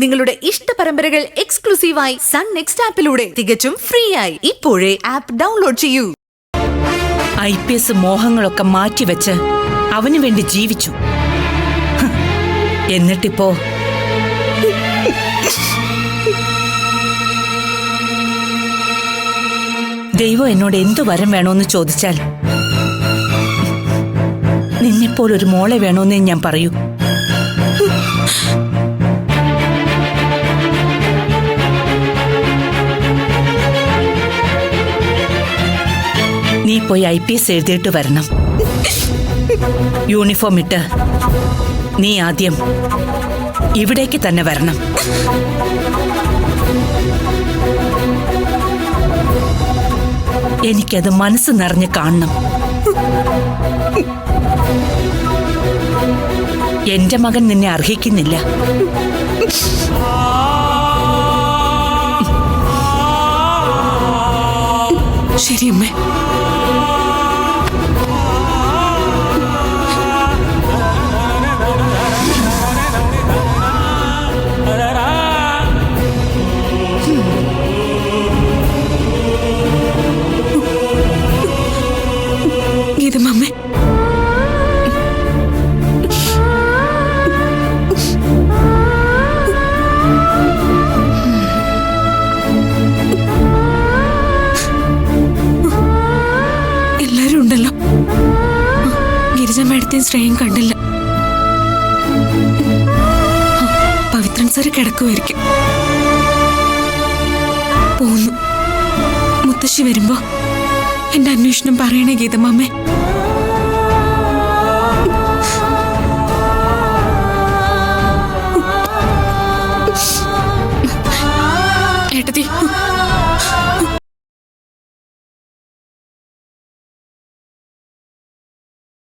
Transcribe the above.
നിങ്ങളുടെ ഇഷ്ട പരമ്പരകൾ എക്സ്ക്ലൂസീവായി സൺ നെക്സ്റ്റ് ആപ്പിലൂടെ തികച്ചും ഫ്രീ ആയി ഇപ്പോഴേ ആപ്പ് ഡൗൺലോഡ് ചെയ്യൂ. IPS മോഹങ്ങളൊക്കെ മാറ്റിവെച്ച് അവനു വേണ്ടി ജീവിച്ചു. എന്നിട്ടിപ്പോ ദൈവം എന്നോട് എന്തു വരം വേണോന്ന് ചോദിച്ചാൽ നിന്നെപ്പോലൊരു മോളെ വേണോന്നേ ഞാൻ പറയൂ. നീ പോയി IPS എഴുതിയിട്ട് വരണം. യൂണിഫോം ഇട്ട് നീ ആദ്യം ഇവിടേക്ക് തന്നെ വരണം. എനിക്കത് മനസ്സ് നിറഞ്ഞ് കാണണം. എന്റെ മകൻ നിന്നെ അർഹിക്കുന്നില്ല. ശരി അമ്മേ. ഗീതമ്മേ, എല്ലാരും ഉണ്ടല്ലോ. ഗിരിജമ്മേടത്തെയും ശ്രേയം കണ്ടില്ല. പവിത്രൻ സാറ് കിടക്കുമായിരിക്കും. പോന്നു. മുത്തശ്ശി വരുമ്പോ എന്റെ അന്വേഷണം പറയണേ ഗീതമ്മേ. ഏട്ടത്തി,